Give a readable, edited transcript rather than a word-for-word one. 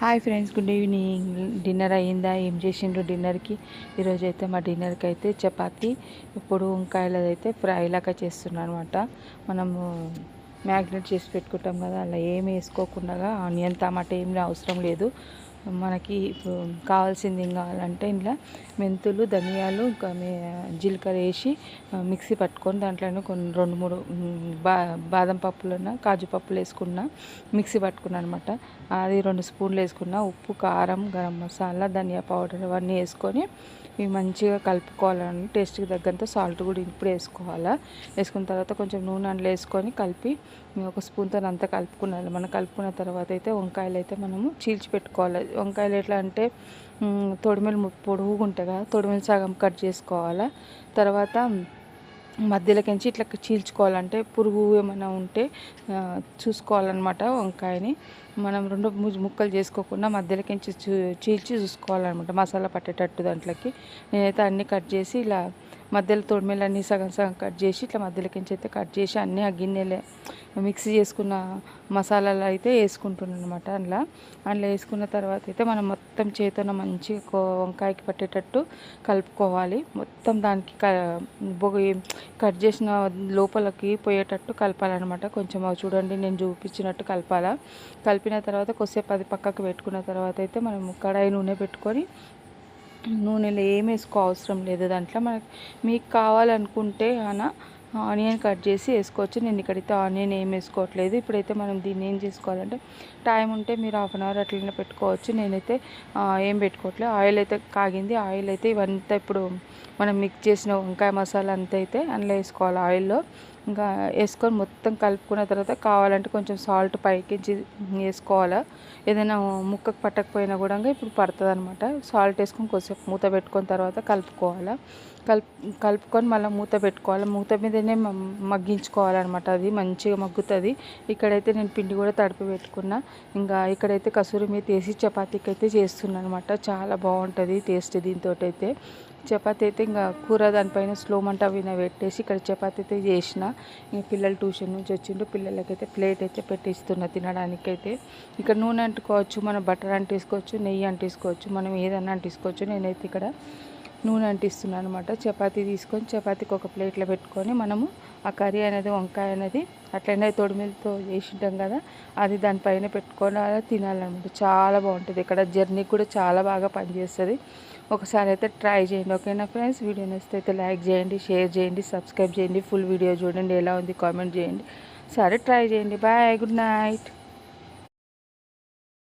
Hi friends, good evening. Dinner అయ్యిందా? ఏం చేసిండ్రు డిన్నర్కి? ఈరోజు అయితే మా డిన్నర్కి అయితే చపాతి, ఇప్పుడు వంకాయలు అయితే ఫ్రై లాగా చేస్తున్నాను అనమాట. మనము మ్యాగ్నెట్ చేసి పెట్టుకుంటాం కదా, అలా ఏమి వేసుకోకుండా ఆనియన్ టమాటా ఏమి అవసరం లేదు. మనకి ఇప్పుడు కావాల్సింది ఏం కావాలంటే ఇంట్లో మెంతులు, ధనియాలు, ఇంకా జీలకర్ర వేసి మిక్సీ పట్టుకొని దాంట్లోనే కొన్ని 2-3 బాదం పప్పులన్నా కాజు పప్పులు వేసుకున్న మిక్సీ పట్టుకున్నాను అనమాట. అది 2 స్పూన్లు వేసుకున్న. ఉప్పు, కారం, గరం మసాలా, ధనియా పౌడర్ అవన్నీ వేసుకొని ఇవి మంచిగా కలుపుకోవాలని, టేస్ట్కి తగ్గంత సాల్ట్ కూడా ఇప్పుడు వేసుకోవాలా. వేసుకున్న తర్వాత కొంచెం నూనె అందులో వేసుకొని కలిపి ఒక స్పూన్తో అంతా కలుపుకున్నాను. మనం కలుపుకున్న తర్వాత అయితే వంకాయలు అయితే మనము చీల్చి పెట్టుకోవాలి. వంకాయలు ఎట్లా అంటే తొడిమెలు పొడుగుగా ఉంటాయి కదా, తొడిమెలు సగం కట్ చేసుకోవాలా. తర్వాత మధ్యలోకించి ఇట్లా చీల్చుకోవాలంటే పురుగు ఏమైనా ఉంటే చూసుకోవాలన్నమాట. వంకాయని మనం 2 ముక్కలు చేసుకోకుండా మధ్యలోకించి చీల్చి చూసుకోవాలన్నమాట, మసాలా పట్టేటట్టు దాంట్లోకి. నేనైతే అన్నీ కట్ చేసి ఇలా మధ్యలో తొడిమెలన్నీ సగం సగం కట్ చేసి ఇట్లా మధ్యలోకించి అయితే కట్ చేసి అన్నీ ఆ గిన్నెలే మిక్సీ చేసుకున్న మసాలాలు అయితే వేసుకుంటున్నాను అనమాట. అందులో వేసుకున్న తర్వాత అయితే మనం మొత్తం చేతితో మంచిగా వంకాయకి పట్టేటట్టు కలుపుకోవాలి. మొత్తం దానికి కట్ చేసిన లోపలికి పోయేటట్టు కలపాలన్నమాట. కొంచెం చూడండి, నేను చూపించినట్టు కలపాలా. కలిపిన తర్వాత కొద్దిసేపు అది పక్కకు పెట్టుకున్న తర్వాత అయితే మనం కడాయి నూనె పెట్టుకొని, నూనెలో ఏం వేసుకో అవసరం లేదు. దాంట్లో మీకు కావాలనుకుంటే ఆనియన్ కట్ చేసి వేసుకోవచ్చు. నేను ఇక్కడైతే ఆనియన్ ఏం వేసుకోవట్లేదు. ఇప్పుడైతే మనం దీన్ని ఏం చేసుకోవాలంటే, టైం ఉంటే మీరు 1/2 అవర్ అట్లనే పెట్టుకోవచ్చు. నేనైతే ఏం పెట్టుకోవట్లేదు. ఆయిల్ అయితే కాగింది. ఆయిల్ అయితే ఇవంతా ఇప్పుడు మనం మిక్స్ చేసిన వంకాయ మసాలా అంతా అయితే అందులో వేసుకోవాలి ఆయిల్లో. ఇంకా వేసుకొని మొత్తం కలుపుకున్న తర్వాత కావాలంటే కొంచెం సాల్ట్ పైకి వేసుకోవాలా. ఏదైనా ముక్కకు పట్టకపోయినా కూడా ఇప్పుడు పడుతుంది అనమాట. సాల్ట్ వేసుకొని కొద్దిసేపు మూత పెట్టుకున్న తర్వాత కలుపుకోవాలా. కలుపుకొని మళ్ళీ మూత పెట్టుకోవాలి. మూత మీదనే మగ్గించుకోవాలన్నమాట. అది మంచిగా మగ్గుతుంది. ఇక్కడైతే నేను పిండి కూడా తడిపి పెట్టుకున్నా. ఇంకా ఇక్కడైతే కసూరి మేతి వేసి చపాతీకి అయితే చేస్తున్నాను అనమాట. చాలా బాగుంటుంది టేస్ట్ దీంతో అయితే. చపాతీ అయితే ఇంకా కూర దానిపైన స్లో మంట విన పెట్టేసి ఇక్కడ చపాతీ అయితే చేసిన. ఇంక పిల్లలు ట్యూషన్ నుంచి వచ్చిండ్రు. పిల్లలకైతే ప్లేట్ అయితే పెట్టిస్తున్నా తినడానికైతే. ఇక్కడ నూనె అంటుకోవచ్చు, మనం బటర్ అంటించుకోవచ్చు, నెయ్యి అంటించుకోవచ్చు, మనం ఏదన్నా అంటించుకోవచ్చు. నేనైతే ఇక్కడ నూనె అంటిస్తున్నాను అనమాట. చపాతీ తీసుకొని చపాతీకి ఒక ప్లేట్లో పెట్టుకొని మనము ఆ కర్రీ అనేది, వంకాయ అనేది అట్లనే తొడిమిలతో చేసి ఉంటాం కదా, అది దానిపైన పెట్టుకొని అలా తినాలన్నమాట. చాలా బాగుంటుంది. ఇక్కడ జర్నీకి కూడా చాలా బాగా పనిచేస్తుంది. ఒకసారి అయితే ట్రై చేయండి. ఓకేనా ఫ్రెండ్స్? వీడియో నచ్చితే అయితే లైక్ చేయండి, షేర్ చేయండి, సబ్స్క్రైబ్ చేయండి. ఫుల్ వీడియో చూడండి, ఎలా ఉంది కామెంట్ చేయండి. సరే, ట్రై చేయండి. Bye, good night.